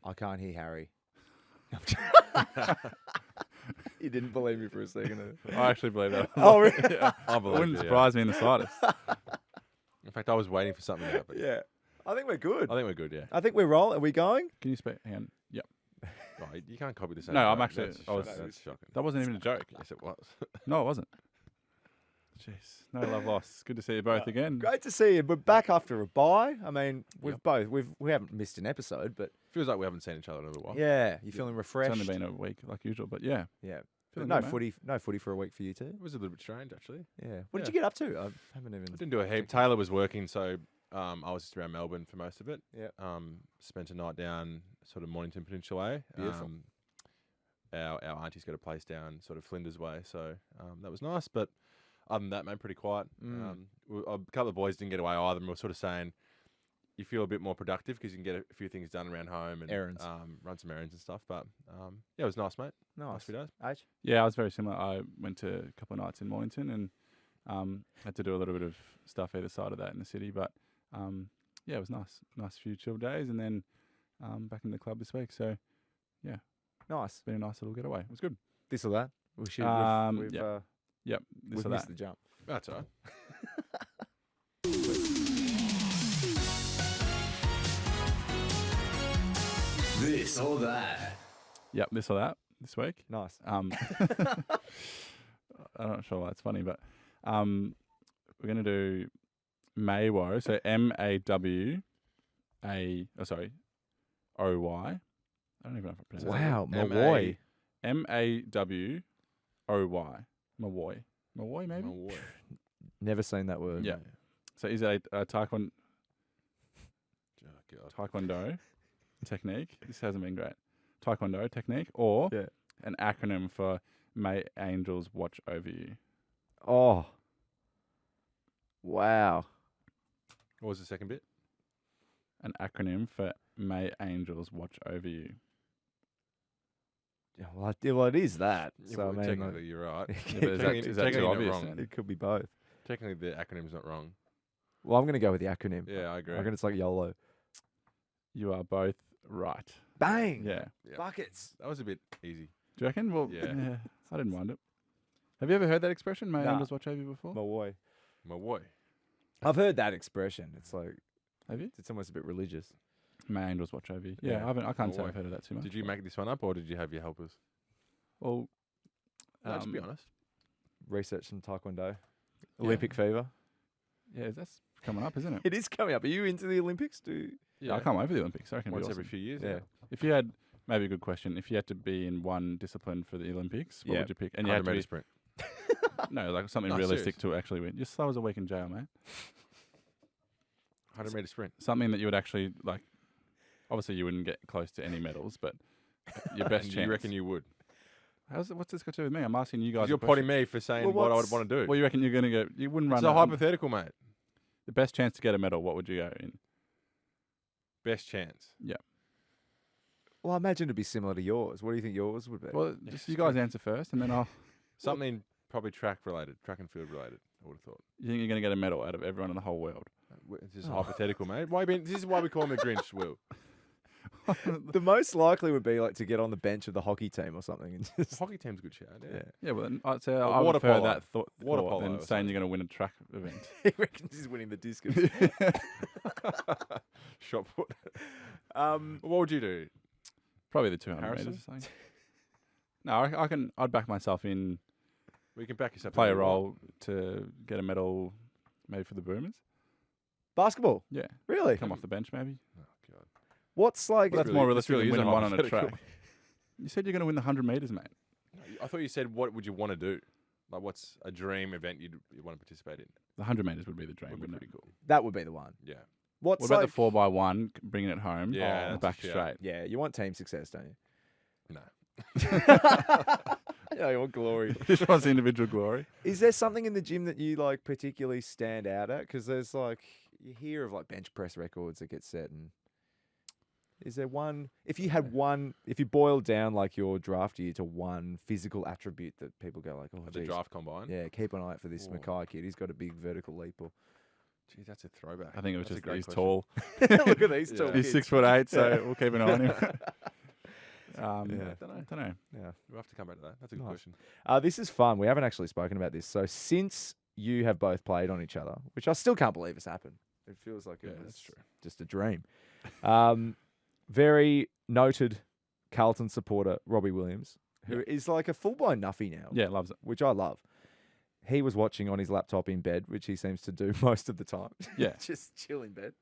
I can't hear Harry. You didn't believe me for a second. I actually believe that. Oh, really? Yeah. I It believe wouldn't you, yeah. surprise me in the slightest. In fact, I was waiting for something to happen. Yeah. I think we're good. I think we're good, yeah. I think we're rolling. Are we going? Can you speak? Hang on. Yep. Oh, you can't copy the same. No, I'm joke. actually- That's I was- that's shocking. That wasn't even a joke. Yes, it was. No, it wasn't. Jeez. No love lost. Good to see you both again. Great to see you. We're back after a bye. I mean, Yep. we haven't missed an episode, but Feels like we haven't seen each other in a little while. yeah, you feeling It's refreshed? only been a week like usual, but yeah. Yeah. Feeling No good, footy, no footy for a week for you too. It was a little bit strange, actually. Yeah. What did Yeah. you get up to? I haven't even. I didn't do a heap. Taylor was working, so I was just around Melbourne for most of it. Yeah. Spent a night down sort of Mornington Peninsula way. Beautiful. Our auntie's got a place down sort of Flinders way, so that was nice. But other than that, man, pretty quiet. A couple of boys didn't get away either, and we were sort of saying you feel a bit more productive because you can get a few things done around home and Errands. run some errands and stuff. But yeah, it was nice, mate. Nice. Few days. H? Yeah, I was very similar. I went to a couple of nights in Mornington and had to do a little bit of stuff either side of that in the city. But yeah, it was nice. Nice few chill days, and then back in the club this week. So yeah, Nice. been a nice little getaway. It was good. This or that? We should. We've yeah. Yep, this we've or missed that. the jump. That's all right. This or that. Yep, this or that this week. Nice. I'm not sure why it's funny, but we're going to do Mawo. So MAWA. Oh, sorry, OY. I don't even know if I pronounced Wow, M- Mawoi. that. MAWOY. Mawoi. Mawoi, maybe? Oh, boy. Never seen that word. Yeah. So is it a Oh, God. taekwondo technique? This hasn't been great. Taekwondo technique or Yeah. an acronym for May Angels Watch Over You. Oh. Wow. What was the second bit? An acronym for May Angels Watch Over You. Yeah, well, it is that. Yeah, So I well, mean, technically, you're right. Yeah, but is that Technically- too technically not obvious wrong. then? it could be both. Technically, the acronym's not wrong. Well, I'm going to go with the acronym. Yeah, I agree. I reckon it's like YOLO. You are both right. Bang. Yeah. Yeah. Buckets. That was a bit easy. Do you reckon? Well, Yeah. yeah. I didn't mind it. Have you ever heard that expression, May Nah. Angels Watch Over You before? Mawoi. My boy. I've heard that expression. It's like Have you? it's almost a bit religious. May Angels Watch Over You. Yeah. Yeah, I can't say Mawoi. I've heard of that too much. Did you make this one up or did you have your helpers? Well, No, just be honest. Research some taekwondo. Yeah. Olympic fever. yeah, that's coming up, isn't it? It is coming up. Are you into the Olympics? Yeah, I can't wait for the Olympics. I reckon it'll Once be every awesome. few years. Yeah. If you had, maybe a good question, if you had to be in one discipline for the Olympics, what Yeah. would you pick? And you had 100 to metre be, sprint. no, like something No, realistic serious. to actually win. You're slow as a week in jail, mate. 100 metre sprint. Something that you would actually, like, obviously you wouldn't get close to any medals, but your best And chance. you reckon you would? What's this got to do with me? I'm asking you guys. 'Cause you're a question. potting me for saying Well, what I would what's- want to do. Well, you reckon you're going to go, you wouldn't It's run a hypothetical, mate. the best chance to get a medal, what would you go in? Best chance. Well, I imagine it'd be similar to yours. What do you think yours would be? Well, Yeah, just you guys answer first, and then I'll. Something probably track related, track and field related, I would have thought. You think you're going to get a medal out of everyone in the whole world? This is hypothetical, mate. This is why we call him the Grinch, Will. the most likely would be like to get on the bench of the hockey team or something. And The just, hockey team's a good shout. Yeah. yeah. Yeah, well, then I'd say I would water prefer polo. that thought Water polo than or saying you're going to win a track event. He reckons he's winning the discus. Shot put. um, What would you do? Probably the 200 Harrison? meters. I think. No, I'd back myself in, We can back yourself. play a if you want. role to get a medal, maybe for the Boomers. basketball. Yeah, Really? come off the bench maybe. Oh, God. What's like? Well, that's really- more this realistic really than is a winning one on a hypothetical. track. You said you're going to win the 100 meters, mate. No, I thought you said, what would you want to do? Like, what's a dream event you want to participate in? The 100 meters would be the dream, Would be wouldn't pretty it? cool. that would be the one. Yeah. What's What about like? the 4x1, bringing it home? Yeah, and that's a back shout. straight. Yeah, you want team success, don't you? No. Yeah, you want glory. Just wants individual glory. Is there something in the gym that you like particularly stand out at? Because there's like you hear of like bench press records that get set, and is there one? If you had one, if you boiled down like your draft year to one physical attribute that people go like, oh, The geez, draft combine. yeah, keep an eye out for this Oh. McKay kid. He's got a big vertical leap. Or Gee, that's a throwback. I think it was That's a just great he's question. tall. Look at these two. He's 6'8", so we'll keep an eye on him. Yeah, I don't don't know. Yeah. We'll have to come back to that. That's a good Nice. question. This is fun. We haven't actually spoken about this. So since you have both played on each other, which I still can't believe has happened. It feels like it Yeah, was that's true. just a dream. Very noted Carlton supporter, Robbie Williams, who is like a full-blown nuffy now. Yeah, loves it. Which I love. He was watching on his laptop in bed, which he seems to do most of the time. Yeah. Just chill in bed.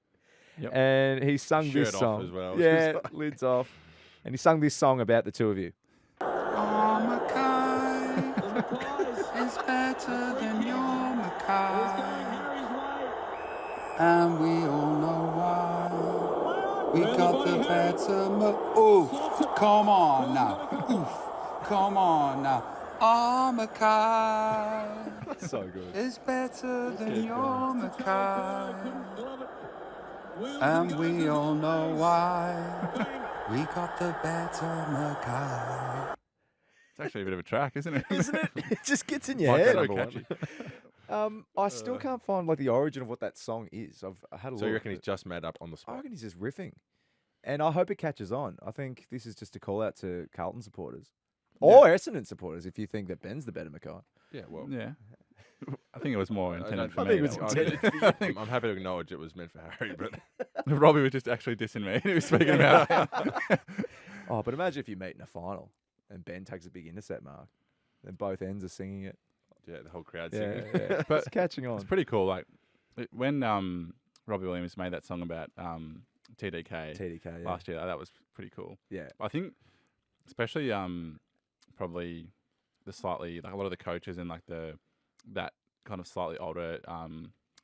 Yep. And he sung this Shirt off song. as well. Yeah, lids off. And he sung this song about the two of you. Oh, McKay is better than your McKay. And we all know why. We got the better Oof, come on now. Oof, come on now. Oh, McKay So good. is better than your McKay. And we all know why. We got the better McKay. It's actually a bit of a track, isn't it? Isn't it? It just gets in your Like head. so catchy. I still can't find like the origin of what that song is. I had a look. So you reckon he's but just made up on the I spot? reckon he's just riffing. And I hope it catches on. I think this is just a call out to Carlton supporters. Or Essendon supporters if you think that Ben's the better McKay. Yeah, well. Yeah. I think it was more intended for I me. think it was that one. intended for you. I'm happy to acknowledge it was meant for Harry, but Robbie was just actually dissing me. He was speaking about Oh, but imagine if you meet in a final and Ben takes a big intercept mark. Then both ends are singing it. yeah, the whole crowd Yeah, singing. yeah. But It's catching on. It's pretty cool. Like when Robbie Williams made that song about TDK TDK, yeah. last year, that was pretty cool. Yeah. I think, especially probably the slightly like a lot of the coaches and like that kind of slightly older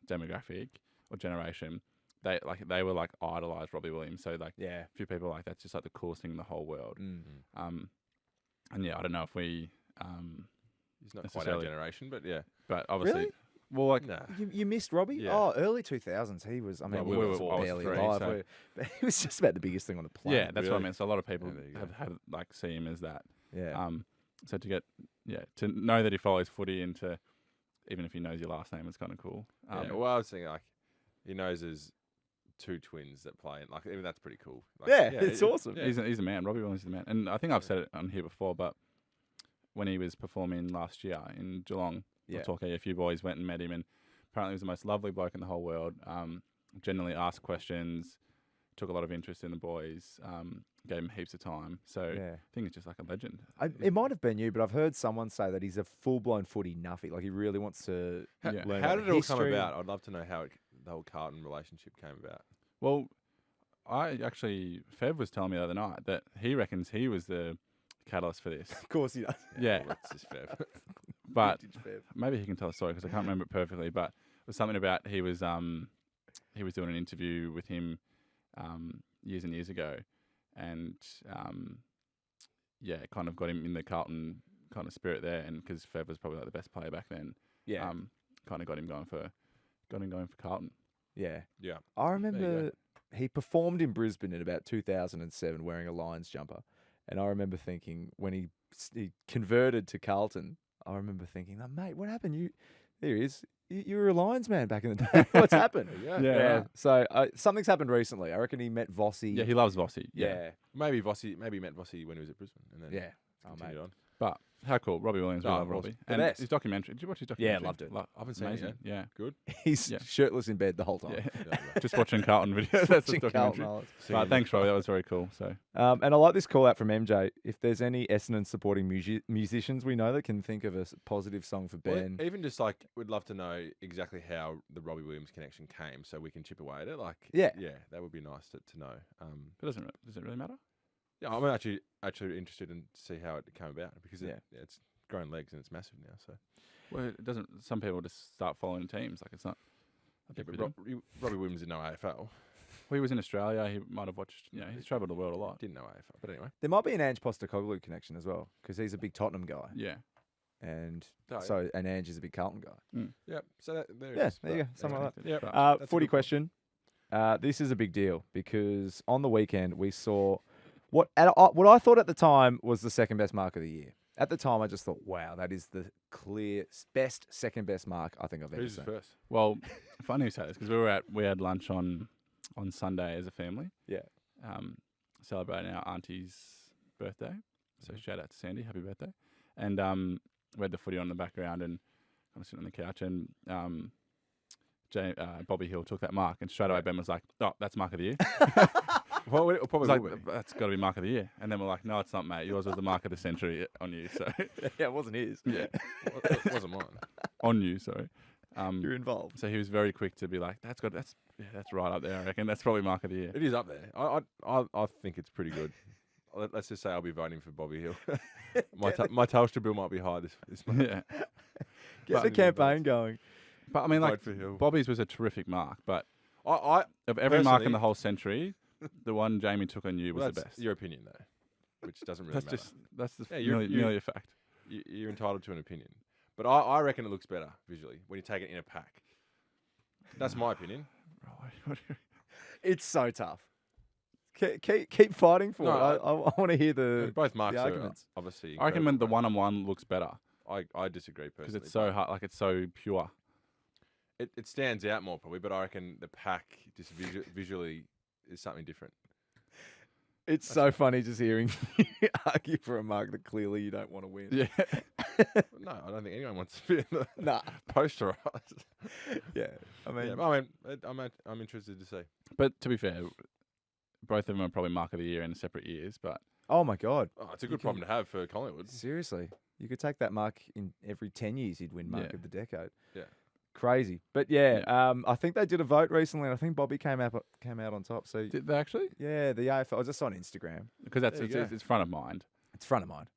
demographic or generation, they were like idolized Robbie Williams. So like Yeah. a few people were like that's just like the coolest thing in the whole world. Mm. And yeah, I don't know if we He's not quite our necessarily- generation, but yeah. but obviously, Really? well, like Nah. You missed Robbie? Yeah. Oh, early 2000s. He was, I mean, Well, we we were were- I was barely 3, alive. so- But he was just about the biggest thing on the planet. yeah, that's what I really. mean. So a lot of people Yeah, there you go. have had like see him as that. Yeah. So to know that he follows footy and to even if he knows your last name, it's kind of cool. Yeah, well, I was thinking like he knows there's two twins that play, and like even that's pretty cool. Like, Yeah, it's awesome. Yeah. He's a man. Robbie Williams is the man. And I think I've said it on here before, but when he was performing last year in Geelong, Yeah. a few boys went and met him, and apparently he was the most lovely bloke in the whole world. Generally asked questions, took a lot of interest in the boys, gave him heaps of time. So Yeah. I think it's just like a legend. It might have been you, but I've heard someone say that he's a full-blown footy nuffy. Like he really wants to Yeah. learn How about did it all come history. about? I'd love to know how the whole Carlton relationship came about. Well, Fev was telling me the other night that he reckons he was the catalyst for this. Of course he does. Yeah. well, that's just fair. But Vintage Fev. maybe he can tell a story because I can't remember it perfectly. But it was something about he was doing an interview with him years and years ago, and it kind of got him in the Carlton kind of spirit there, and because Fev was probably like the best player back then, Yeah. kind of got him going for Carlton. Yeah. Yeah. I you remember he performed in Brisbane in about 2007 wearing a Lions jumper. And I remember thinking when he converted to Carlton, I remember thinking, oh, mate, what happened? There he is. You were a Lions man back in the day. What's happened? Yeah. Right. So something's happened recently. I reckon he met Vossi. Yeah, he loves Vossi. Yeah. Maybe he met Vossi when he was at Brisbane, and then Yeah. Oh, mate. continued on. But how cool, Robbie Williams. We Oh, love awesome. Robbie. The And best. his documentary. Did you watch his Yeah, documentary? loved it. I haven't seen it Amazing. yet. Yeah. Good. He's Yeah. shirtless in bed the whole time. Yeah, yeah. Just watching Carlton videos. That's the Watching Carlton documentary. highlights. But thanks, Robbie. That was very cool. So And I like this call out from MJ. If there's any Essendon supporting musicians we know that can think of a positive song for Well, Ben. even just like, we'd love to know exactly how the Robbie Williams connection came, so we can chip away at it. Like, Yeah. that would be nice to know. does it really matter? Yeah, I'm actually interested in see how it came about because it's grown legs and it's massive now. So, Well, it doesn't. Some people just start following teams. Like it's not. a yeah, big but deal. Robbie Williams didn't know AFL. Well, he was in Australia. He might have watched. He's travelled the world a lot. Didn't know AFL, but anyway. There might be an Ange Postecoglou connection as well because he's a big Tottenham guy. Yeah. And Oh, and Ange is a big Carlton guy. Yeah. So there it Yeah, is. there you go. Something like that. Yeah. But- that's a Footy good one. question. This is a big deal because on the weekend we saw what I thought at the time was the second best mark of the year. At the time, I just thought, wow, that is the clear best, second best mark I think I've ever Who's seen. first? Well, funny you say this because we had lunch on Sunday as a family. Yeah. Celebrating our auntie's birthday. So Mhm. shout out to Sandy, happy birthday. And we had the footy on in the background and kind of sitting on the couch and Bobby Hill took that mark and straight away Ben was like, "Oh, that's mark of the year." Well, it I probably was like, will be. "That's got to be mark of the year." And then we're like, "No, it's not, mate. Yours was the mark of the century on you." So Yeah, it wasn't his. yeah, It wasn't mine. on you. Sorry. You're involved. So he was very quick to be like, that's right up there. I reckon that's probably mark of the year. It is up there. I think it's pretty good. Let's just say I'll be voting for Bobby Hill. my Telstra bill might be high this month. Yeah. Get the campaign going. But I mean, like, Vote for Hill. Bobby's was a terrific mark, but I of every mark in personally- the whole century, the one Jamie took on you was well, the that's best. your opinion though, which doesn't really matter. That's just Yeah, you're- nearly a fact. You're entitled to an opinion, but I reckon it looks better visually when you take it in a pack. That's my opinion. It's so tough. Keep fighting for No, it. I want to hear the Both marks are arguments. obviously. I reckon when the incredible, one-on-one looks better but I disagree because personally. it's so hard, like it's so pure. It stands out more probably, but I reckon the pack just visually is something different. It's so funny just hearing you argue for a mark that clearly you don't want to win. Yeah. No, I don't think anyone wants to be in the Nah. posterised. Yeah. I mean, Yeah, I'm interested to see. But to be fair, both of them are probably mark of the year in separate years. But oh my God. Oh, it's a good problem to have for Collingwood. Seriously. You could take that mark in every 10 years, you'd win mark Yeah. of the decade. Yeah. Crazy. But yeah, I think they did a vote recently and I think Bobby came out on top. So did they actually? yeah, the AFL, I just saw on Instagram. Because that's There you go. it's front of mind. It's front of mind.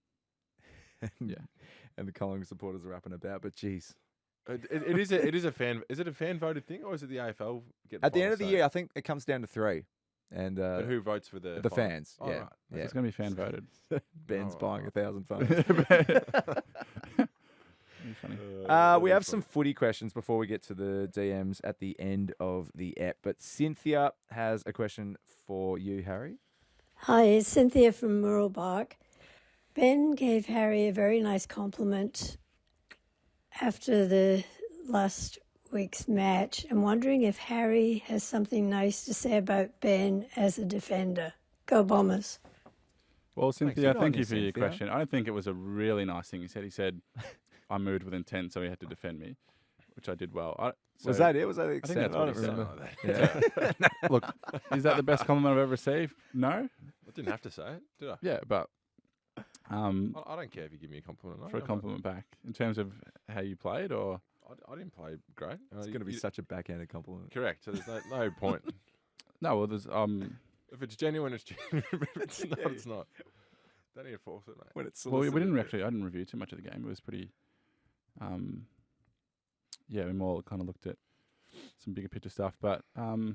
Yeah. And the Collingwood supporters are up and about, but geez. It is a fan. Is it a fan voted thing or is it the AFL get At the final end of the say? year, I think it comes down to 3. And But who votes for the the final? fans. Oh, yeah. right. So Yeah. it's going to be fan voted. Ben's Oh, buying right. 1,000 phones. Funny. We have some footy questions before we get to the DMs at the end of the ep. But Cynthia has a question for you, Harry. Hi, it's Cynthia from Mooroolbark. Ben gave Harry a very nice compliment after the last week's match. I'm wondering if Harry has something nice to say about Ben as a defender. Go Bombers. Well, Cynthia, Good on thank you, you for your Cynthia. question. I don't think it was a really nice thing he said. He said, I moved with intent, so he had to defend me, which I did well. Was that it? Was that the I think extent? that's I what don't he said. remember. Yeah. Look, is that the best compliment I've ever received? No. I didn't have to say it, did I? Yeah, but I don't care if you give me a compliment. or not. for a compliment back, in terms of how you played, or I didn't play great. It's going to be such a backhanded compliment. correct. So there's no point. no? Well, there's If it's genuine, it's genuine. If it's not, it's not. Don't need to force it, mate. When it's well, we didn't solicited. actually. I didn't review too much of the game. It was pretty. Yeah, we more kind of looked at some bigger picture stuff, but The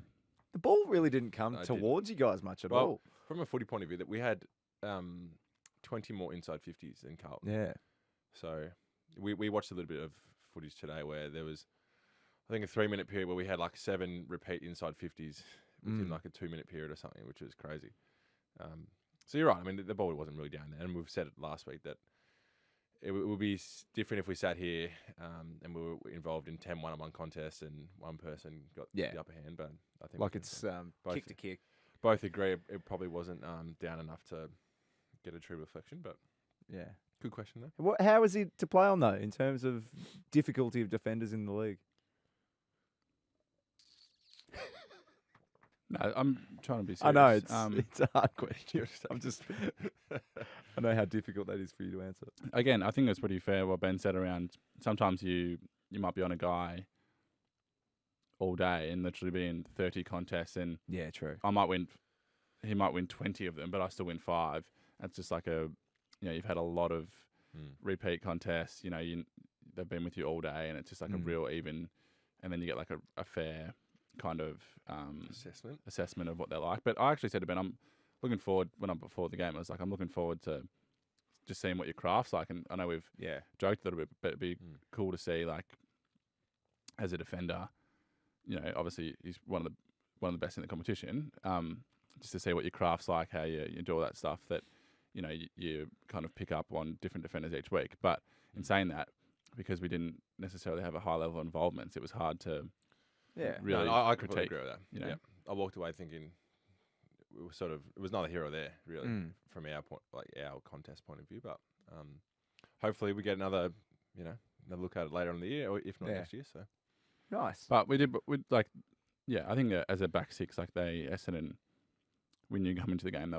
ball really didn't come No, it towards you guys much at Well, all. From a footy point of view, that we had 20 more inside 50s than Carlton. Yeah. So we watched a little bit of footage today where there was, I think, a 3-minute period where we had like 7 repeat inside 50s within like a 2-minute period or something, which was crazy. So you're right. I mean, the ball wasn't really down there, and we've said it last week that it would be different if we sat here and we were involved in 10 one-on-one contests and one person got Yeah. the upper hand. But I think Like we it's both- kick to kick. both agree it probably wasn't down enough to get a true reflection. But Yeah. good question though. How is he to play on, though, in terms of difficulty of defenders in the league? no, I'm trying to be I serious. know, it's a hard question. I'm just... I know how difficult that is for you to answer. Again, I think that's pretty fair what Ben said around sometimes you might be on a guy all day and literally be in 30 contests and Yeah, true. he might win 20 of them, but I still win 5. That's just like you've had a lot of repeat contests, they've been with you all day and it's just like a real even, and then you get like a fair kind of assessment of what they're like. But I actually said to Ben, I'm looking forward, before the game, I was like, I'm looking forward to just seeing what your craft's like. And I know we've joked a little bit, but it'd be cool to see, like, as a defender, obviously he's one of the best in the competition. Just to see what your craft's like, how you do all that stuff that, you kind of pick up on different defenders each week. But in saying that, because we didn't necessarily have a high level of involvements, it was hard to really No, I completely critique, agree with that. you know? Yeah. I walked away thinking it was neither here or there really from our point, like our contest point of view. But hopefully we get another look at it later in the year, or if not next year. So Nice. But we I think as a back six, like Essendon, we knew coming into the game they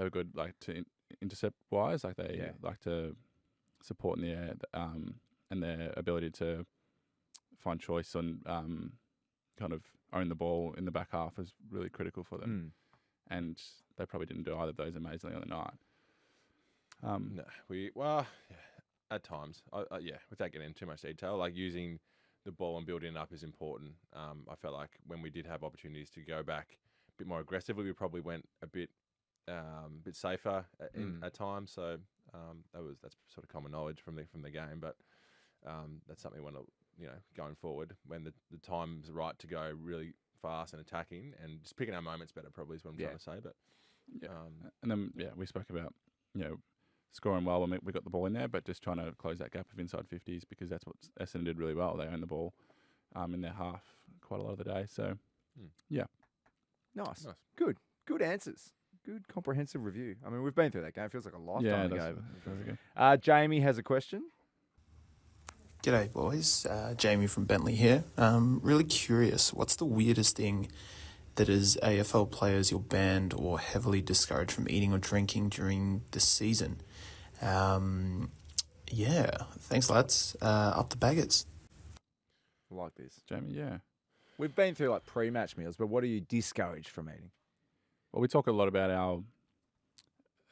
were good, like to intercept wise, like they like to support in the air, and their ability to find choice on kind of own the ball in the back half was really critical for them. And they probably didn't do either of those amazingly on the night. No, at times, without getting into too much detail, like using the ball and building it up is important. I felt like when we did have opportunities to go back a bit more aggressively, we probably went a bit safer at times. So that's sort of common knowledge from the game, but that's something we want to going forward when the time's right to go really fast and attacking and just picking our moments better. Probably is what I'm trying to say. But and then we spoke about scoring well when we got the ball in there, but just trying to close that gap of inside 50s because that's what Essendon did really well. They owned the ball in their half quite a lot of the day. So, Nice. Good answers. Good comprehensive review. I mean, we've been through that game. It feels like a lifetime ago. Jamie has a question. G'day, boys. Jamie from Bentley here. Really curious, what's the weirdest thing that as AFL players you're banned or heavily discouraged from eating or drinking during the season? Thanks, lads. Up the baggers. Like this. Jamie, We've been through like pre-match meals, but what are you discouraged from eating? Well, we talk a lot about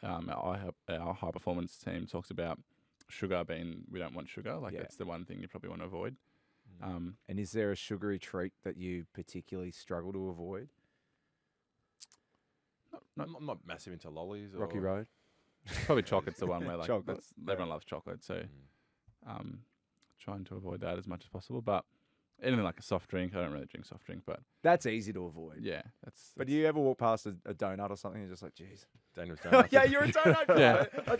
our high performance team talks about sugar being, we don't want sugar. That's the one thing you probably want to avoid. And is there a sugary treat that you particularly struggle to avoid? I'm not massive into lollies. Rocky Road? Probably chocolate's the one where Chocolate. everyone loves chocolate. So trying to avoid that as much as possible. But anything like a soft drink, I don't really drink soft drink, but That's easy to avoid. yeah, But do you ever walk past a donut or something and you're just like, geez. Daniel's donuts. Yeah, you're a donut guy. Yeah. I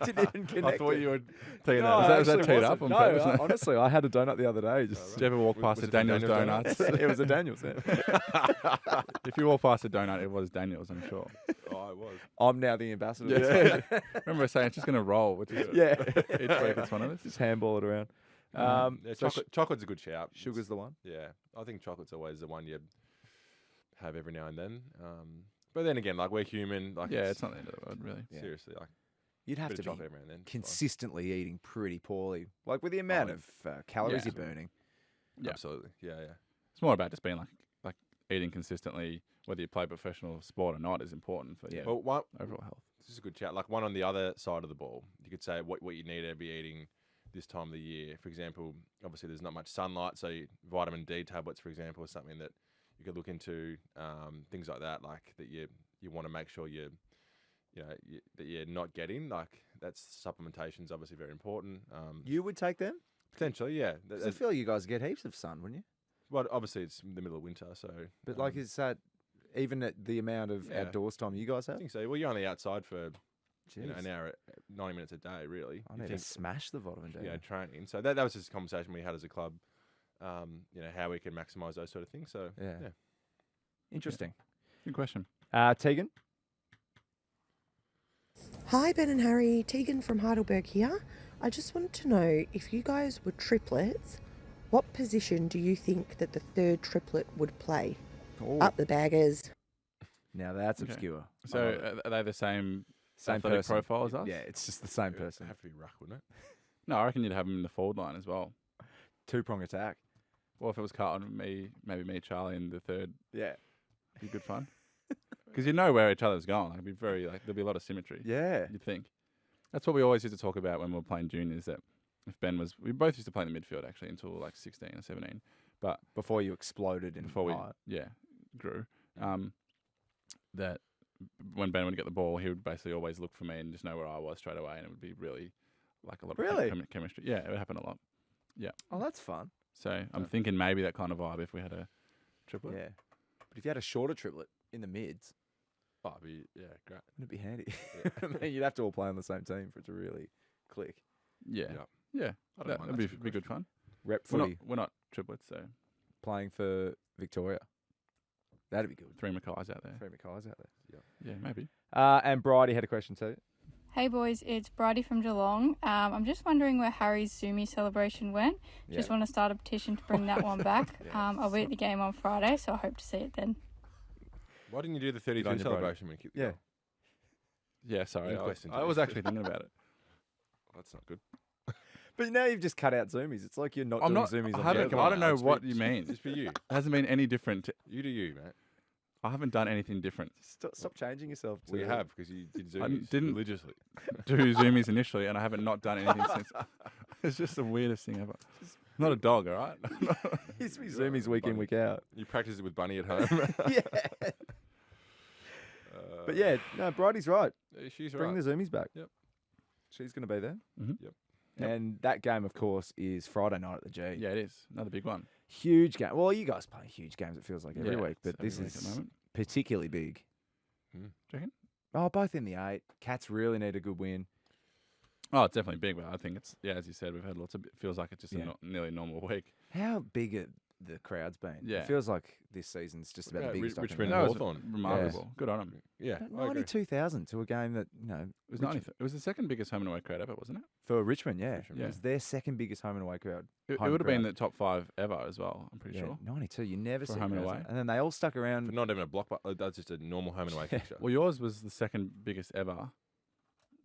didn't even connect. I thought you were taking No, that. Was that actually teed up on wasn't. purpose? No, honestly, I had a donut the other day. Just Did you ever walk past Was a it Daniel's Daniel's Donuts? it was a Daniel's. Yeah. If you walk past a donut, it was Daniel's, I'm sure. Oh, it was. I'm now the ambassador. Yeah. Remember saying it's just going to roll, which is Yeah. each week it's one of us. Just handball it around. So Chocolate's a good shout. sugar's the one. Yeah, I think chocolate's always the one you have every now and then. But then again, like we're human. Like It's not the end of the world, really. Yeah. Seriously, like You'd have bit to of be chocolate every now and then. it's fine. consistently eating pretty poorly, like with the amount of calories Yeah. you're burning. Yeah. Absolutely. Yeah. It's more about just being like eating consistently, whether you play professional sport or not, is important for your Well, one, overall health. this is a good chat. Like one on the other side of the ball, you could say what you need to be eating this time of the year. For example, obviously there's not much sunlight, so vitamin D tablets, for example, is something that you could look into. Things like that, like that you want to make sure that you're not getting. Like that's supplementation's obviously very important. You would take them? Potentially, yeah. 'Cause I feel you guys get heaps of sun, wouldn't you? Well, obviously it's the middle of winter, so. But like, is that even at the amount of Yeah. outdoors time you guys I have? think so. Well, you're only outside for Jeez. an hour, 90 minutes a day, really. I You need to think, smash the vitamin D. training. So that was just a conversation we had as a club. How we can maximise those sort of things. So Yeah. Interesting. Good question. Tegan? Hi, Ben and Harry. Tegan from Heidelberg here. I just wanted to know, if you guys were triplets, what position do you think that the third triplet would play? Oh, Up the baggers. now that's Okay. obscure. I So love it. are they the same Same athletic person. profile as us? Yeah, it's just the same it would person. have to be ruck, wouldn't it? No, I reckon you'd have them in the forward line as well. Two-prong attack. Well, if it was Carlton, maybe me, Charlie, and the third, Yeah. it'd be good fun. Because you know where each other's going. Like, it'd be there'd be a lot of symmetry. Yeah. You'd think. That's what we always used to talk about when we were playing juniors. That if Ben was, we both used to play in the midfield actually until like 16 or 17. But Before you exploded in before we, height. grew, that when Ben would get the ball, he would basically always look for me and just know where I was straight away, and it would be really like a lot Really? of chemistry. Yeah, it would happen a lot. Oh, that's fun. So I'm thinking maybe that kind of vibe if we had a triplet. Yeah. But if you had a shorter triplet in the mids, Oh, yeah, great. It'd be handy. I mean, you'd have to all play on the same team for it to really click. Yeah. Yeah. Yeah. I don't mind. That'd That's a be good good fun. Rep We're footy, not triplets, so playing for Victoria. That'd be good. 3 Mackays out there. 3 Mackay's out there. Yeah, maybe. And Bridie had a question too. Hey boys, it's Bridie from Geelong. I'm just wondering where Harry's Zoomie celebration went. Just want to start a petition to bring that one back. I'll be at the game on Friday, so I hope to see it then. Why didn't you do the on 32 you, celebration when you kicked the Yeah. goal? Yeah, sorry. Good question, I was Jimmy. actually thinking about it. That's not good. But now you've just cut out Zoomies. It's like you're not I'm doing not. Zoomies I on haven't. the come I on don't now, know it's what for- you mean. Just for you. It hasn't been any different. You do you, mate. I haven't done anything different. Stop changing yourself. To We have, because you did I Zoomies didn't- religiously. Do Zoomies initially, and I haven't not done anything since. It's just the weirdest thing ever. Not a dog, all right? Used to be Zoomies week in, week out. You practice it with Bunny at home. Yeah. But yeah, no, Bridie's right. She's Bring right. the Zoomies back. Yep. She's going to be there. Mhm. Yep. And that game, of course, is Friday night at the G. Yeah, it is another big one. Huge game. Well, you guys play huge games, it feels like, every Yeah, week. But it's every this week at the is moment. particularly big. Do you reckon? Oh, both in the 8. Cats really need a good win. Oh, it's definitely big, but I think it's as you said, we've had lots of. It feels like it's just Yeah. a nearly normal week. How big are the crowd's been? Yeah. It feels like this season's just about Yeah, the biggest. I can Richmond remember. and No, it was Hawthorn. remarkable. Good on them. Yeah, I agree. 92,000 to a game that, you know, It was Richmond- It was the second biggest home and away crowd ever, wasn't it? for Richmond, yeah. Richmond, It yeah. was their second biggest home and away crowd. It Home would have been crowd. the top 5 ever as well. I'm pretty Yeah, sure. 92. You never For see home and crowds away. like- And then they all stuck around. But not even a block. That's just a normal home and away fixture. Well, yours was the second biggest ever.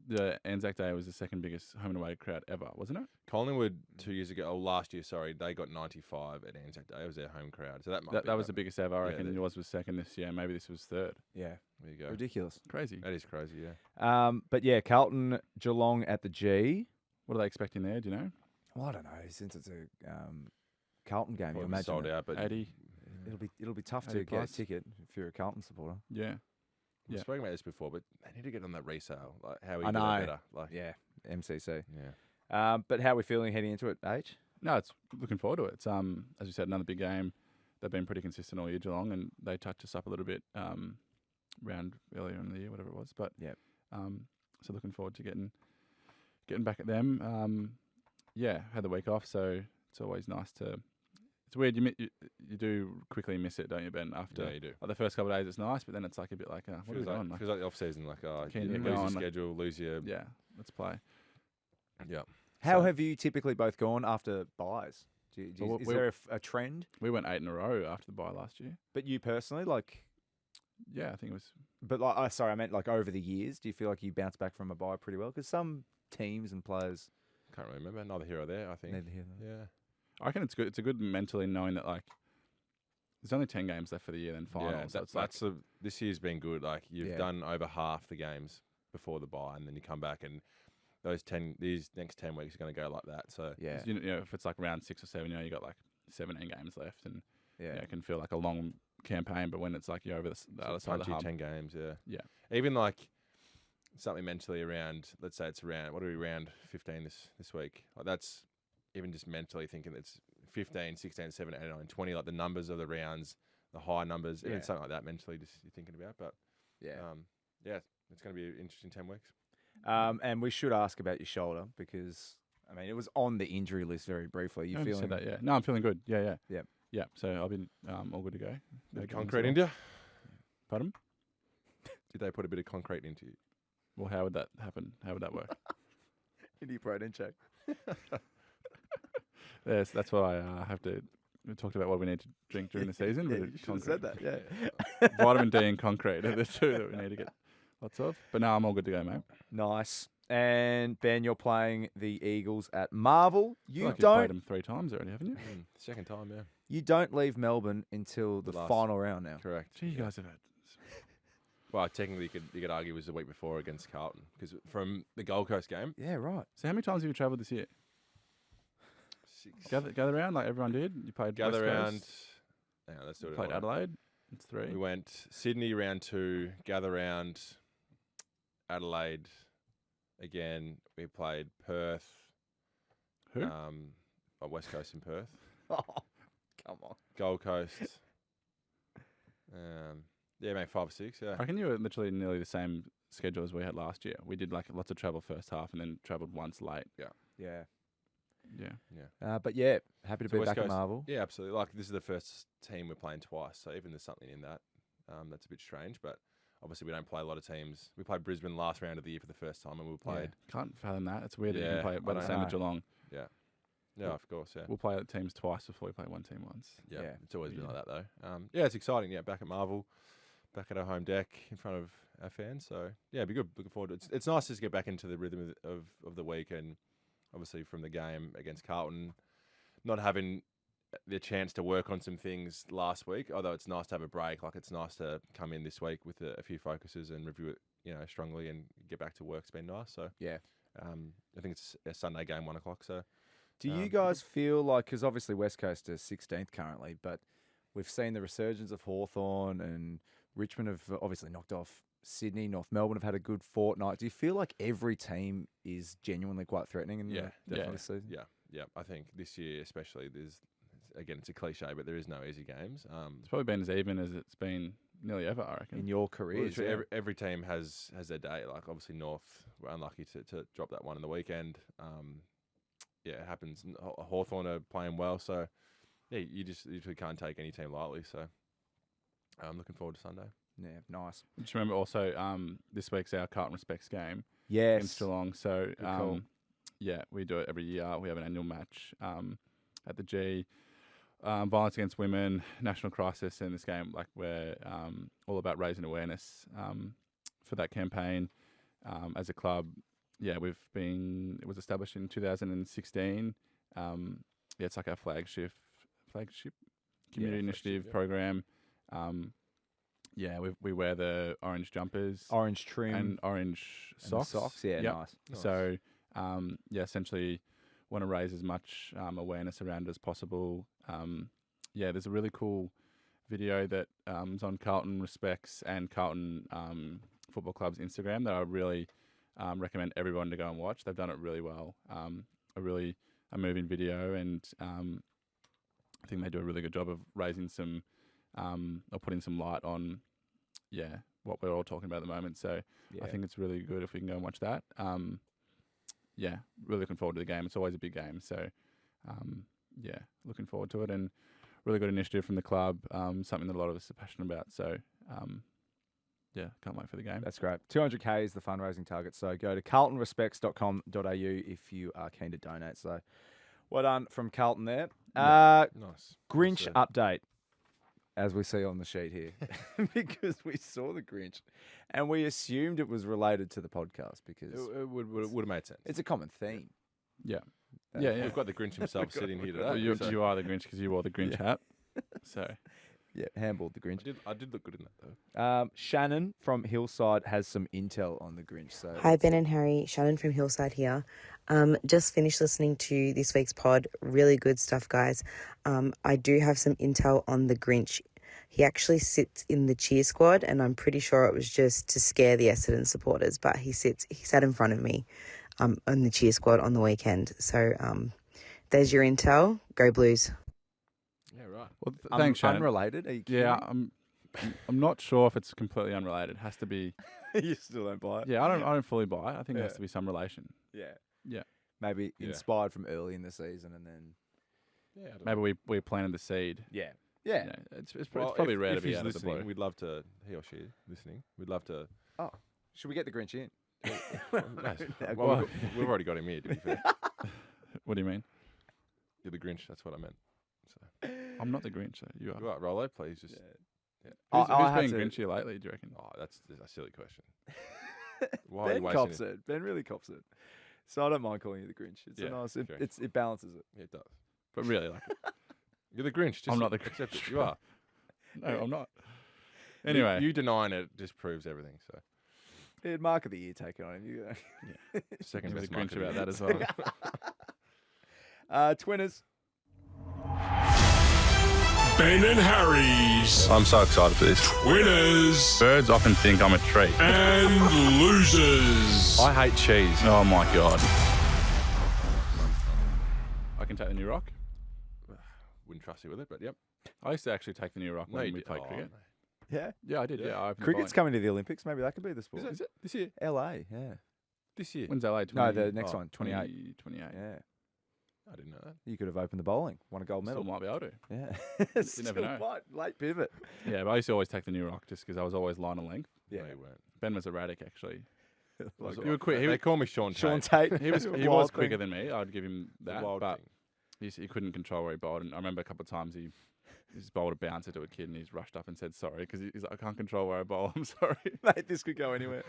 The Anzac Day was the second biggest home and away crowd ever, wasn't it? Collingwood 2 years ago, or last year, sorry, they got 95 at Anzac Day. It was their home crowd. So that might be That was the about- biggest ever. I Yeah, reckon that- yours was second this year. Maybe this was third. Yeah, There you go. ridiculous. Crazy. That is crazy, yeah. But yeah, Carlton, Geelong at the G. What are they expecting there? Do you know? Well, I don't know. Since it's a Carlton game, you Probably imagine sold that out, but 80. it'll be tough 80 to get a plus. ticket if you're a Carlton supporter. Yeah. we've Yeah. spoken about this before, but they need to get on that resale. Like, how we I get know. it better. Like, Yeah, MCC. yeah. But how are we feeling heading into it, H? No, it's looking forward to it. It's as you said, another big game. They've been pretty consistent all year, Geelong, and they touched us up a little bit round earlier in the year, whatever it was. But Yep. So looking forward to getting back at them. Had the week off, so it's always nice to. It's weird. You do quickly miss it, don't you, Ben? After Yeah, you do. like the first couple of days, it's nice, but then it's like a bit like, what are we Feels like, doing? Like, feels like the off season. Like, Can you you lose go your on, like- schedule, lose your. yeah, let's play. Yeah. How So- have you typically both gone after buys? Well, Is we- there a trend? We went 8 in a row after the bye last year. But you personally, like, Yeah, I think it was. but like, sorry, I meant like over the years. Do you feel like you bounce back from a buy pretty well? Because some teams and players, Can't really remember. Neither here or there, I think. neither here nor there. Yeah. I reckon it's good. It's a good mentally knowing that like there's only 10 games left for the year, then finals. Yeah, so it's like, this year's been good. Like, you've Yeah. done over half the games before the bye, and then you come back and these next 10 weeks are going to go like that. So Yeah, you know, if it's like round 6 or 7, you got like 17 games left, and yeah. it can feel like a long campaign. But when it's like you're over the other side of the punchy hump, 10 games, yeah. Yeah. Even like something mentally around, let's say it's around, what are we, round 15 this week? Like, that's even just mentally thinking it's 15, 16, 17, 18, 19, 20, like the numbers of the rounds, the high numbers, even Yeah. something like that mentally just you're thinking about. But Yeah. It's going to be an interesting 10 weeks. And we should ask about your shoulder because, I mean, it was on the injury list very briefly. You I feeling said that? Yeah. No, I'm feeling good. Yeah. Yep. Yeah. So I've been all good to go. No Bit of games concrete at all. into you? Pardon? Did they put a bit of concrete into you? Well, how would that happen? How would that work? into your protein check? Yes, that's what I have to. We talked about what we need to drink during the season. Yeah, but you should have said that. Yeah. Vitamin D and concrete are the two that we need to get lots of. But no, I'm all good to go, mate. Nice. And Ben, you're playing the Eagles at Marvel. I feel You like you've played don't. them 3 times already, haven't you? Second time, yeah. You don't leave Melbourne until the Last- final round now. Correct. Gee, you Yeah. guys have had. Well, technically, you could argue it was the week before against Carlton because from the Gold Coast game, Yeah, right. So how many times have you travelled this year? 6. Gather around like everyone did. You played Gather West round. Coast, Hang on, let's do it. in played order. Adelaide. It's 3. We went Sydney round 2, gather round, Adelaide again. We played Perth. Who? West Coast in Perth. Oh, come on. Gold Coast. Yeah, maybe 5 or 6. Yeah. I reckon you were literally nearly the same schedule as we had last year. We did like lots of travel first half and then travelled once late. Yeah. Yeah. But yeah, happy to So be West back at Coast- Marvel. Yeah, absolutely. Like this is the first team we're playing twice, so even there's something in that. That's a bit strange, but obviously we don't play a lot of teams. We played Brisbane last round of the year for the first time, and we played. Can't fathom that. It's weird that you Yeah, can play I by the know. same as Geelong. Yeah, of course. Yeah. We'll play teams twice before we play one team once. Yeah, Yeah. it's always been like that though. Yeah, it's exciting. Yeah, back at Marvel, back at our home deck in front of our fans. So yeah, it'd be good. Looking forward to it. It's nice just to get back into the rhythm of the week, and obviously from the game against Carlton, not having the chance to work on some things last week. Although it's nice to have a break. Like it's nice to come in this week with a few focuses and review it, strongly and get back to work. It's been nice. So Yeah. I think it's a Sunday game, 1 o'clock. So. Do you guys feel like, because obviously West Coast are 16th currently, but we've seen the resurgence of Hawthorn and Richmond have obviously knocked off Sydney, North Melbourne have had a good fortnight. Do you feel like every team is genuinely quite threatening in this season? Yeah. I think this year especially, it's a cliche, but there is no easy games. It's probably been as even as it's been nearly ever, I reckon. In your career, every team has their day. Like obviously North were unlucky to drop that one in the weekend. Yeah, it happens. Hawthorn are playing well, so yeah, you usually can't take any team lightly. So I'm looking forward to Sunday. Yeah, nice. Just remember also this week's our Carlton Respects game Yes. against Geelong. So Good call. yeah, we do it every year. We have an annual match at the G. Violence against women, national crisis, and this game, like we're all about raising awareness for that campaign as a club. Yeah, it was established in 2016. It's like our flagship community initiative program. We wear the orange jumpers, Orange trim. and orange and socks. Yeah, Yep. nice. So, essentially want to raise as much awareness around it as possible. There's a really cool video that is on Carlton Respects and Carlton Football Club's Instagram that I really recommend everyone to go and watch. They've done it really well. A moving video, and I think they do a really good job of raising some or putting some light on what we're all talking about at the moment. So I think it's really good if we can go and watch that. Really looking forward to the game. It's always a big game. So looking forward to it, and really good initiative from the club. Something that a lot of us are passionate about. So can't wait for the game. That's great. 200K is the fundraising target. So go to carltonrespects.com.au if you are keen to donate. So well done from Carlton there. Nice. Grinch update, as we see on the sheet here, because we saw the Grinch and we assumed it was related to the podcast because It would have made sense. it's a common theme. Yeah. We've got the Grinch himself sitting here today. You are the Grinch because you wore the Grinch hat. So Yeah, handballed the Grinch. I did look good in that though. Shannon from Hillside has some intel on the Grinch. So Hi, Ben and Harry. Shannon from Hillside here. Just finished listening to this week's pod. Really good stuff, guys. I do have some intel on the Grinch. He actually sits in the cheer squad, and I'm pretty sure it was just to scare the Essendon supporters, but he sat in front of me on the cheer squad on the weekend. So there's your intel. Go Blues. Yeah, right. well, thanks, Shannon. unrelated. Are you kidding? Yeah, I'm not sure if it's completely unrelated. It has to be. You still don't buy it? Yeah, I don't fully buy it. I think there has to be some relation. Yeah. Yeah. Maybe Yeah. inspired from early in the season and then. Yeah, I don't Maybe we planted the seed. Yeah. You Yeah. know, it's Well, probably if, rare if to be he's out of the listening, blue. we'd love to, he or she listening, we'd love to. Oh, should we get the Grinch in? Well, we've already got him here, to be fair. What do you mean? You're the Grinch, that's what I meant. So. I'm not the Grinch. Though. You are. You are, Rollo, please just. Yeah. Who's, I who's had been to- Grinchy lately? Do you reckon? Oh, that's a silly question. Why are you Ben wasting cops it. Ben really cops it. So I don't mind calling you the Grinch. It's Yeah, a nice. sure. It balances it. Yeah, it does. But really, like, You're the Grinch. Just I'm not the accept Grinch. it. You are. no, I'm not. You- Anyway, you denying it just proves everything. So Yeah, mark of the year taken on him. You second you're the best mark Grinch of the about year. that as well. Twinners. Ben and Harry's I'm so excited for this. winners Birds often think I'm a treat. and losers. I hate cheese. Oh my god. I can take the New Rock. Wouldn't trust you with it, but yep. I used to actually take the New Rock No, when you we did- played oh, cricket. no. Yeah. Yeah, I did. Yeah, I opened the Cricket's bowling. coming to the Olympics. Maybe that could be the sport. Is it this year? LA, yeah. This year? When's LA? No, the next one, 28. 28. Yeah. I didn't know that. You could have opened the bowling, won a gold Still medal. might be able to. Yeah. You never know. Might. Late pivot. Yeah, but I used to always take the new rock just because I was always line of length. Yeah. No, you weren't. Ben was erratic, actually. Like, You were quick. They call me Sean Tate. Sean Tate. He was Wild thing. quicker than me. I'd give him The that. wild But thing. he couldn't control where he bowled. And I remember a couple of times he's bowled a bouncer to a kid and he's rushed up and said sorry because he's like, I can't control where I bowl. I'm sorry. Mate, this could go anywhere.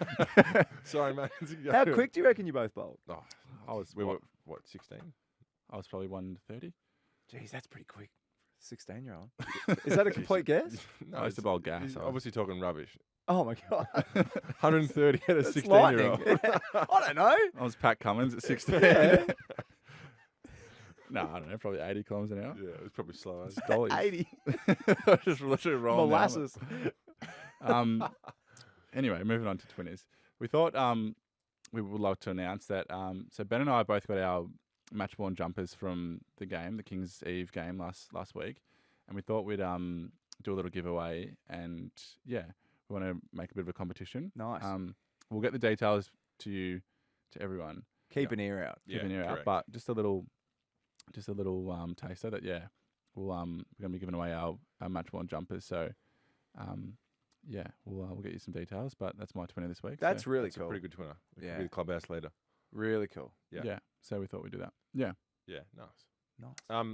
Sorry, mate. How quick do you reckon you both bowled? Oh, we were, what, 16? I was probably 130. Jeez, that's pretty quick. 16-year-old. Is that a complete guess? No, I used to bowl gas. He's obviously talking rubbish. Oh, my God. 130 at a That's 16-year-old. lightning. I don't know. I was Pat Cummins at 16. Yeah. No, I don't know, probably 80 kilometres an hour. Yeah, it was probably slower. It's dollies. 80. Just literally rolling down it. Molasses. Anyway, moving on to Twinners. We thought we would like to announce that. So Ben and I both got our match-worn jumpers from the game, the King's Eve game last week, and we thought we'd do a little giveaway. And yeah, we want to make a bit of a competition. Nice. We'll get the details to everyone. Keep an ear out. Keep an ear out, correct. but just a little taster that we're going to be giving away our match-worn jumpers. So yeah, we'll get you some details, but that's my twinner this week. That's so. really That's a cool. pretty good twinner. It Yeah. could be the clubhouse leader. Really cool. Yeah. So we thought we'd do that. Yeah. Yeah, nice. Nice.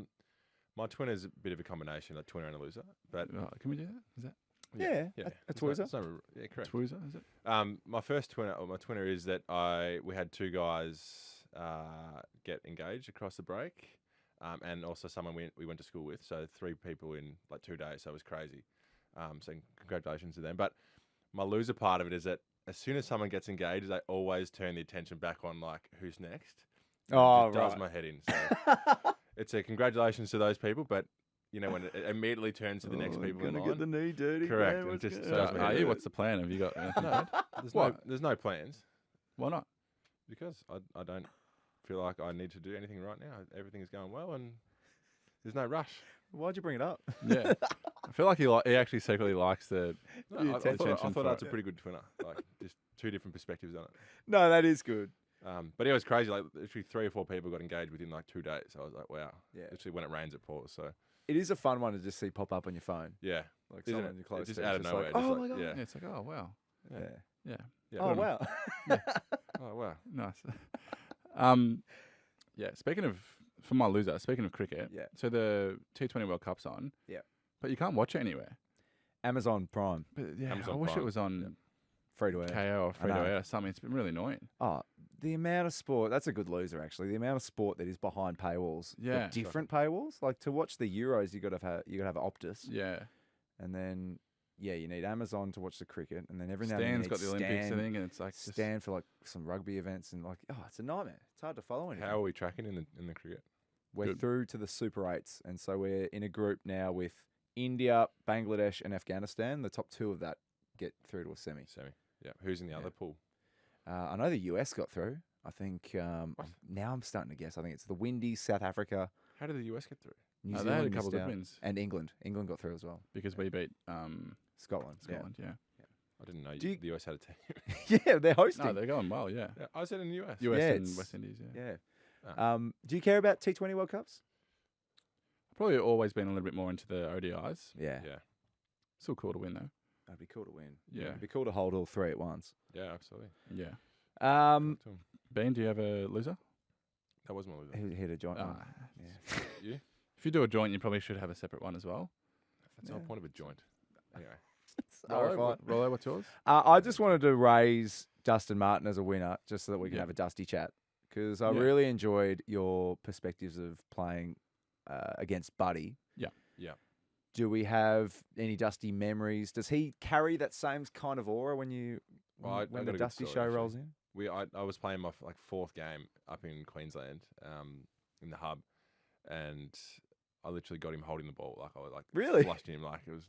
My twinner is a bit of a combination, a twinner and a loser. But Can we do that? Is that Yeah, a It's not- twizzer. it's not- yeah, correct. Twoozer, is it? My first twinner, or my twinner, is that we had two guys get engaged across the break, and also someone we went to school with. So 3 people in like 2 days. So it was crazy. So congratulations to them. But my loser part of it is that as soon as someone gets engaged, they always turn the attention back on like who's next. Oh, It does right. my head in. So it's a congratulations to those people, but you know when it immediately turns to the next people in Gonna line. get the knee dirty. Correct, man, and what's just going does on? my Are head you? in. What's the plan? Have you got anything? No, there's What? there's no plans Why not? because I don't feel like I need to do anything right now. Everything is going well and there's no rush. Why'd you bring it up? Yeah. I feel like he actually secretly likes the No, I attention thought for that's it. a pretty good twinner. Like just 2 different perspectives on it. No, that is good. But it was crazy. Like literally 3 or 4 people got engaged within like 2 days. I was like, wow. Yeah. Literally when it rains, it pours. So It is a fun one to just see pop up on your phone. yeah, Like Isn't someone it? you close It's just to, out of just nowhere. like, just oh like, my God. Yeah. Yeah, it's like, oh wow. Yeah. Yeah. Yeah. Oh, Put 'em- wow. Oh wow. Nice. Yeah, for my loser, speaking of cricket, Yeah. so the T20 World Cup's on. Yeah. But you can't watch it anywhere. Amazon Prime. But yeah, Amazon I wish Prime. it was on Free to air. KO or free to know. air or something. It's been really annoying. Oh, the amount of sport. That's a good loser, actually. The amount of sport that is behind paywalls. but Yeah. different paywalls. Like to watch the Euros, you got to have Optus. Yeah. And then, yeah, you need Amazon to watch the cricket. And then every now and Stan's then you got need the Olympics, I Stan, think, and it's like just, Stan for like some rugby events. And like, oh, it's a nightmare. It's hard to follow anything. How are we tracking in the cricket? We're Good. through to the Super 8s. And so we're in a group now with India, Bangladesh, and Afghanistan. The top 2 of that get through to a semi. Semi. Yeah. Who's in the other pool? I know the US got through. I think now I'm starting to guess. I think it's the Windies, South Africa, How did the US get through? New they Zealand had a missed couple of out, good wins and England. England got through as well. because we beat Scotland. Scotland. Yeah. I didn't know Do you- the US had a team. Yeah, yeah, they're hosting. No, they're going well. Yeah. yeah, I said in the US. US Yeah, and it's- West Indies. Yeah. yeah. Do you care about T20 World Cups? Probably always been a little bit more into the ODIs. Yeah. Yeah. Still cool to win though. That'd be cool to win. Yeah. It'd be cool to hold all 3 at once. Yeah, absolutely. Yeah. Talk to 'em. Ben, do you have a loser? That was my loser. Who hit a joint one? Ah, Yeah. You? If you do a joint, you probably should have a separate one as well. That's the whole point of a joint. Anyway. Rollo, what's yours? I just wanted to raise Dustin Martin as a winner just so that we can Yeah. have a dusty chat because I Yeah. really enjoyed your perspectives of playing against Buddy. Yeah. Yeah. Do we have any Dusty memories? Does he carry that same kind of aura when Well, I when got the a good Dusty story, show actually. rolls in? I was playing my like 4th game up in Queensland, in the hub, and I literally got him holding the ball. Like I was like Really? flushed him. Like it was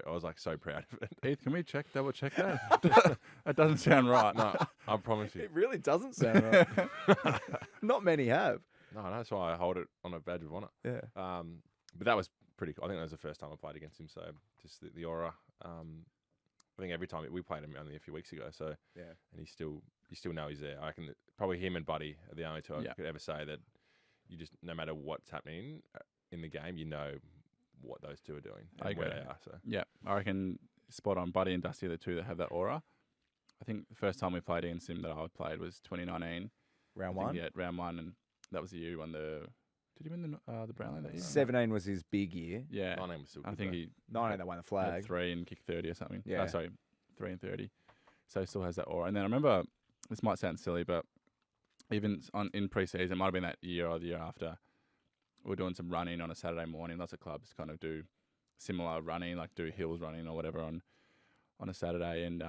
I was like so proud of it. Heath, can we double check that? That doesn't sound right. No, I promise you. It really doesn't sound right. Not many have. No, that's why I hold it on a badge of honour. Yeah. But that was pretty cool. I think that was the first time I played against him. So just the aura I think every time we played him only a few weeks ago. So Yeah. and you still know he's there. I reckon that probably him and Buddy are the only two I could ever say that you just, no matter what's happening in the game, you know what those two are doing and where they are. So yeah, I reckon spot on. Buddy and Dusty are the two that have that aura. I think the first time we played against him that I played was 2019. Round one? Yeah, round one, and that was the year he won the. Did he win the Brownlee that year? 17 was his big year. Yeah, 19 was still good. I think he 19 they won the flag. had 3 and kicked 30 or something. Yeah. Sorry, 3 and 30. So he still has that aura. And then I remember, this might sound silly, but even in pre-season, it might have been that year or the year after, we were doing some running on a Saturday morning. Lots of clubs kind of do similar running, like do hills running or whatever on a Saturday. And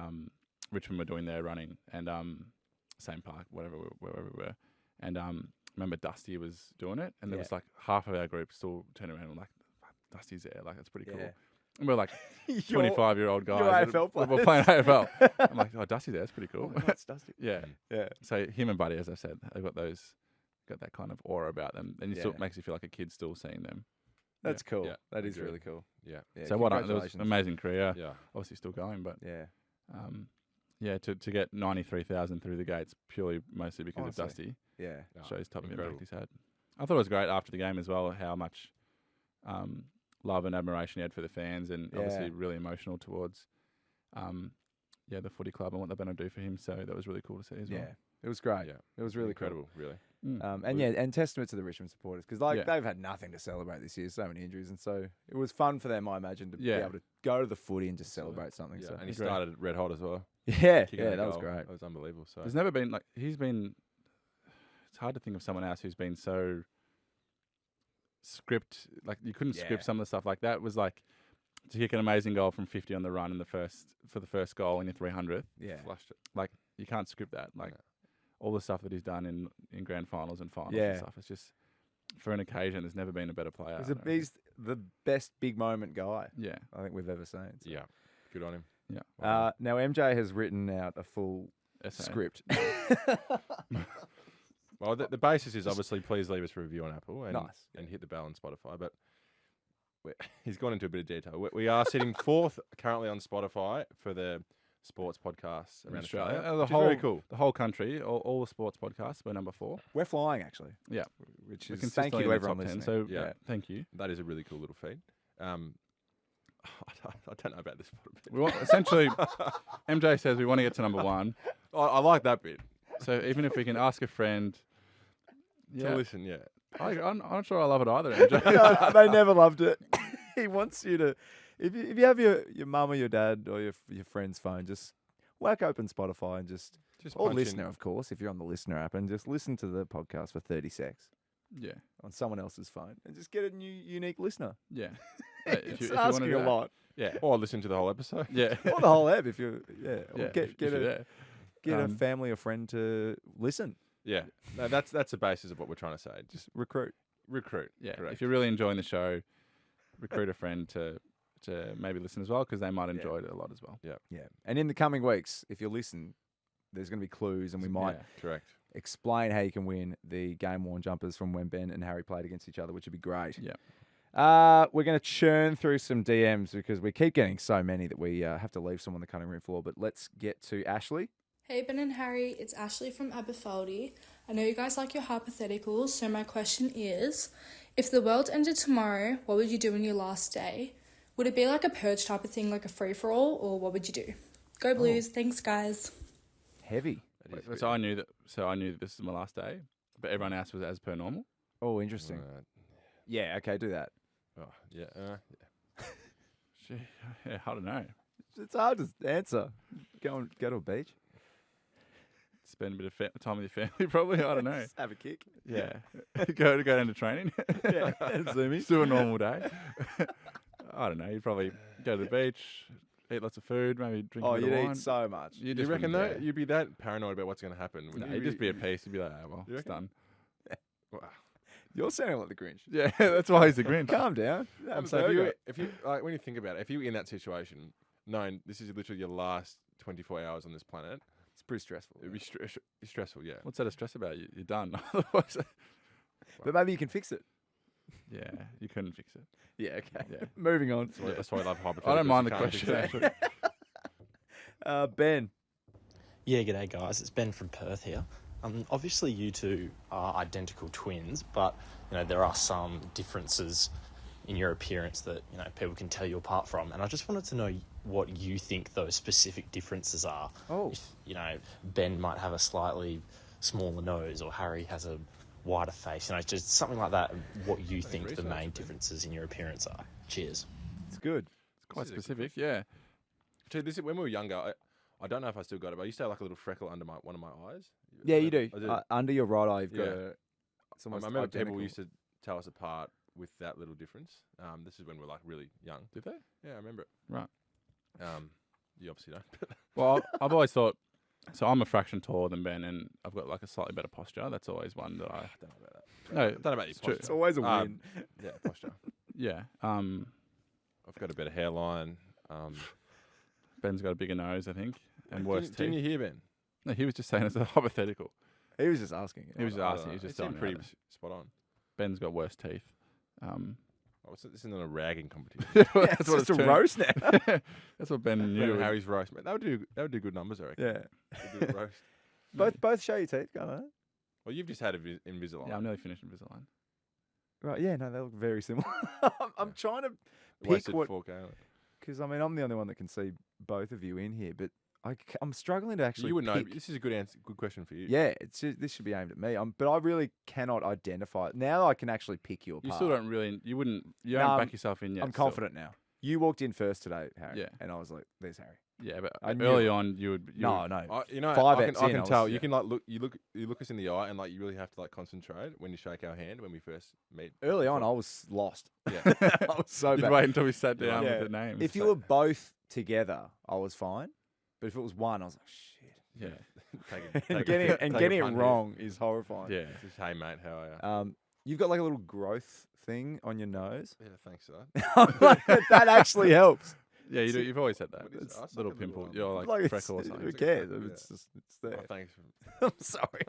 Richmond were doing their running, and same park, wherever we were. And remember Dusty was doing it, and there was like half of our group still turning around and like, Dusty's there, like that's pretty cool. Yeah. And we're like 25-year-old guys. AFL We're players. playing AFL. I'm like, oh, Dusty's there, that's pretty cool. That's Dusty. Yeah. Yeah. So him and Buddy, as I said, they've got that kind of aura about them, and it still makes you feel like a kid still seeing them. That's cool. Yeah. That is Agreed. really cool. yeah, So well done. It was an amazing career. yeah. Obviously still going, but Yeah. to get 93,000 through the gates purely mostly because Honestly. of Dusty Yeah. shows type of incredible. impact he's had. I thought it was great after the game as well, how much love and admiration he had for the fans, and obviously really emotional towards the footy club and what they're going to do for him. So that was really cool to see as well. Yeah. It was great. Yeah. It was really Incredible, really. and testament to the Richmond supporters, because they've had nothing to celebrate this year, so many injuries, and so it was fun for them, I imagine, to be able to go to the footy and just celebrate something. Yeah, So and he started red hot as well. yeah, Kicking that that was goal. great. That was unbelievable. So There's never been it's hard to think of someone else who's been so you couldn't script some of the stuff like that. It was like to kick an amazing goal from 50 on the run for the first goal in your 300th. Yeah. flushed it. Like you can't script that. Like all the stuff that he's done in grand finals and finals Yeah. and stuff. It's just for an occasion. There's never been a better player. He's the best big moment guy Yeah. I think we've ever seen. So. Yeah, good on him. Yeah. Now MJ has written out a full Essay. script. Well, the basis is obviously please leave us a review on Apple and Nice. and hit the bell on Spotify. But he's gone into a bit of detail. We are sitting fourth currently on Spotify for the sports podcasts around Australia. The Which is whole very cool. The whole country, all the sports podcasts, we're number 4. We're flying, actually. Yeah. Which We're is thank you consistently to in the everyone top 10, listening. so Yeah. thank you. That is a really cool little feed. I don't know about this part a bit. We want, essentially, MJ says we want to get to number 1. I like that bit. So even if we can ask a friend, To listen, yeah. I'm not sure I love it either, MJ. They never loved it. He wants you to, if you have your mum or your dad or your friend's phone, just whack open Spotify and just or punch listener, in- of course, if you're on the listener app, and just listen to the podcast for 30 secs Yeah. on someone else's phone and just get a new unique listener. Yeah. It's wanna asking do a that. lot. Yeah. Or listen to the whole episode. Yeah. Or the whole app if you're, or Yeah, get if you're there. a family or friend to listen. Yeah. No, that's the basis of what we're trying to say. Just Recruit. Yeah. Correct. If you're really enjoying the show, recruit a friend to maybe listen as well, because they might enjoy it a lot as well. Yeah. And in the coming weeks, if you listen, there's going to be clues, and we might Correct. explain how you can win the game-worn jumpers from when Ben and Harry played against each other, which would be great. Yeah. We're going to churn through some DMs because we keep getting so many that we have to leave some on the cutting room floor. But let's get to Ashley. Hey Ben and Harry, it's Ashley from Aberfeldie. I know you guys like your hypotheticals, so my question is, if the world ended tomorrow, what would you do on your last day? Would it be like a purge type of thing, like a free-for-all, or what would you do? Go Blues, thanks guys. Heavy. So I knew that this is my last day, but everyone else was as per normal. Oh, interesting. Yeah, okay, do that. Oh, yeah. Yeah, I don't know. It's hard to answer. Go to a beach. Spend a bit of time with your family, probably. I don't know. Just have a kick. Yeah. go down to training. Yeah, zoomies. Do a normal day. I don't know. You'd probably go to the beach, eat lots of food, maybe drink a bit of you'd wine. eat so much. You just reckon wouldn't though? care. You'd be that paranoid about what's going to happen? No, you'd just be at peace. You'd be like, oh, well, You it's reckon? done. Wow. You're sounding like the Grinch. Yeah, that's why he's the Grinch. Calm down. So if you like, when you think about it, if you were in that situation, knowing this is literally your last 24 hours on this planet, it's pretty stressful. it'd be stressful. Yeah. What's that of stress about? You're done. Otherwise, But maybe you can fix it. yeah, you couldn't fix it. Yeah, okay. Yeah. Moving on. That's why I love hypotheticals. I don't mind You the can't fix question, it. actually. Ben. Yeah, g'day guys. It's Ben from Perth here. Obviously you two are identical twins, but there are some differences in your appearance that people can tell you apart from. And I just wanted to know what you think those specific differences are. Oh. If Ben might have a slightly smaller nose, or Harry has a wider face. Just something like that. What you think the main differences in your appearance are. Cheers. It's good. It's quite specific, yeah. Actually, this is when we were younger. I don't know if I still got it, but I used to have like a little freckle under one of my eyes. Yeah, you do. I did. Under your right eye, you've got Yeah. it's almost I remember identical. people used to tell us apart with that little difference. This is when we're like really young. Did they? Yeah, I remember it. Right. You obviously don't. Well, I've always thought, so I'm a fraction taller than Ben, and I've got like a slightly better posture. That's always one that I don't know about that. No, Don't know about your true. posture. It's always a win. Yeah, posture. Yeah. I've got a better hairline. Ben's got a bigger nose, I think, and worse teeth. Didn't you hear Ben? No, he was just saying it's a hypothetical. He was just asking. He was just asking. He was just it seemed telling me pretty how spot on. Ben's got worse teeth. This isn't a ragging competition. That's what it's a roast now. That's what Ben Ben knew. and Harry's roast. That would do good numbers, I reckon. Yeah. Would do a roast. Both show your teeth, can't they? Well, you've just had Invisalign. Yeah, I'm nearly finished Invisalign. Right, yeah, no, they look very similar. I'm trying to pick Wasted what... 4K on it. Because, I'm the only one that can see both of you in here, but I'm struggling to actually You would know. pick... This is a good answer. Good question for you. Yeah, this should be aimed at me. But I really cannot identify it. Now I can actually pick you apart. You still don't really. You don't back yourself in yet. I'm still. confident now. You walked in first today, Harry. Yeah. And I was like, there's Harry. Yeah, but I knew early it. on you would. No. I 5 can, eps I in, can I was- tell. You yeah. can you look us in the eye, and you really have to concentrate when you shake our hand when we first meet. Early on, I was lost. Yeah. I was so You'd bad. wait until we sat down Yeah. with the names. If you were both together, I was fine. But if it was one, I was like, shit. Yeah. And getting it wrong is horrifying. Yeah. Just, hey mate, how are you? You've got like a little growth thing on your nose. Yeah, thanks for that. That actually helps. Yeah, you do. You've always had that. What is It's it? I little suck a pimple. little, You're like, Like, freckle or it's- something. Who cares? Yeah. It's there. Oh, thanks. I'm sorry.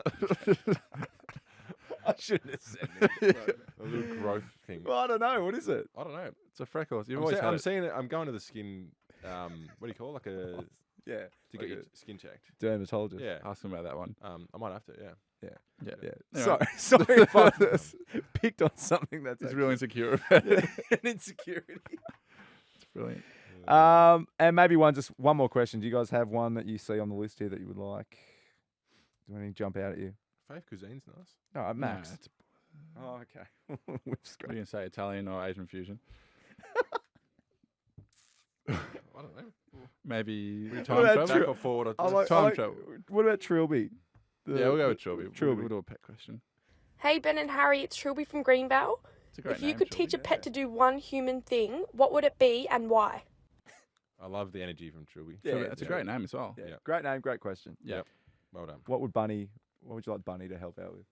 I shouldn't have said it. A little growth thing. Well, I don't know. What is it? I don't know. It's a freckle. You've I'm, always see- had I'm it. seeing it. I'm going to the skin. What do you call it? Yeah. To like get your a skin checked. dermatologist. Yeah. Ask him about that one. I might have to. Yeah. Yeah. Yeah. Anyway. Sorry if I picked on something that's He's actually real insecure about it. an insecurity. It's brilliant. And maybe just one more question. Do you guys have one that you see on the list here that you would like? Do anything jump out at you? Fave cuisine's nice. No, Max. No, it's- Oh, okay. We've What are you scratched. going to say? Italian or Asian fusion? I don't know. Maybe What time about travel? Tri- Back or forward? I like, Time I like- travel. What about Trilby? Yeah, we'll go with Trilby. Trilby. We'll do a pet question. Hey Ben and Harry, it's Trilby from Greenvale. It's a great If you name, could Trilby. teach a pet to do one human thing, what would it be and why? I love the energy from Trilby. Yeah, Trilby, that's a great name as well. Yeah. Yeah. Great name, great question. Yeah. Well done. What would you like Bunny to help out with?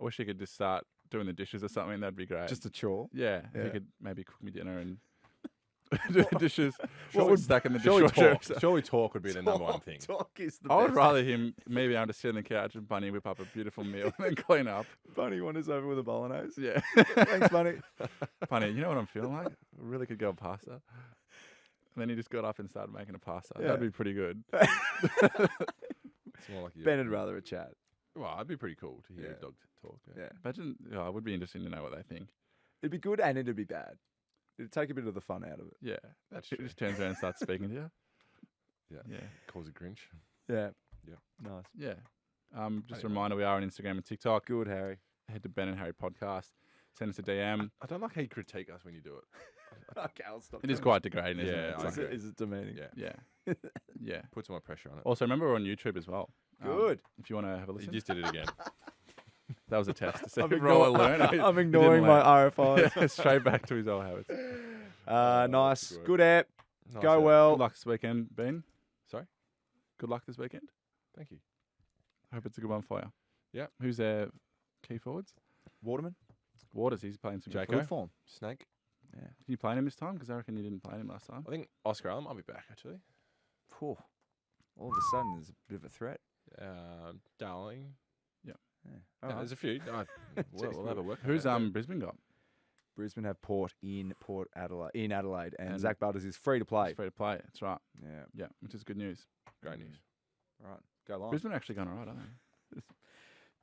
I wish he could just start doing the dishes or something. That'd be great. Just a chore? Yeah. If Yeah. he could maybe cook me dinner and do the dishes. Surely- What would stack in the Surely dishwasher? talk. Surely talk would be the number one thing. Talk is the I would best. rather him maybe able to sit on the couch and Bunny whip up a beautiful meal and then clean up. Bunny won us over with a bolognese. Yeah. Thanks, Bunny. Bunny, you know what I'm feeling like? I really could go pasta. And then he just got up and started making a pasta. Yeah. That'd be pretty good. It's more like Ben would rather a chat. Well, it'd be pretty cool to hear Yeah. a dog talk. Yeah. Yeah. Imagine, it would be interesting to know what they think. It'd be good and it'd be bad. It'd take a bit of the fun out of it. Yeah. That's It true. just turns around and starts speaking to you. Yeah. Yeah. Calls it Grinch. Yeah. Yeah. Nice. Yeah. Just a Anyway. reminder, we are on Instagram and TikTok. Good, Harry. Head to Ben and Harry Podcast. Send us a DM. I don't like how you critique us when you do it. Okay, I'll stop. It is quite degrading, isn't Yeah, it? It's I like- agree. Is it demeaning? Yeah. yeah. Yeah. Put some more pressure on it. Also, remember we're on YouTube as well. Good. If you want to have a You listen. just did it again. That was a test to see I'm if Roll will ignoring- learn. I'm ignoring my RFIs. Yeah, straight back to his old habits. Nice. good work. Good app. Nice Go app. well. Good luck this weekend, Ben. Sorry? Good luck this weekend. Thank you. I hope it's a good one for you. Yeah. Who's their key forwards? Waterman. Waters. He's playing some good Jaco. Good form. Snake. Yeah. Did you play him this time? Because I reckon you didn't play him last time. I think Oscar Allen might be back, actually. Phew. All of a sudden, there's a bit of a threat. Darling. Yeah. Yeah, there's a few. We'll have a work. Who's Brisbane got? Brisbane have Port in Adelaide, and Zach Butters is free to play. He's free to play. That's right. Yeah, Yeah, which is good news. Great news. All right, go Lions. Brisbane are actually going all right, aren't they?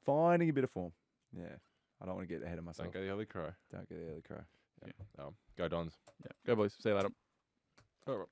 Finding a bit of form. Yeah, I don't want to get ahead of myself. Don't go the early crow. Don't get the early crow. Yeah. Go Dons. Yeah, go boys. See you later. All right.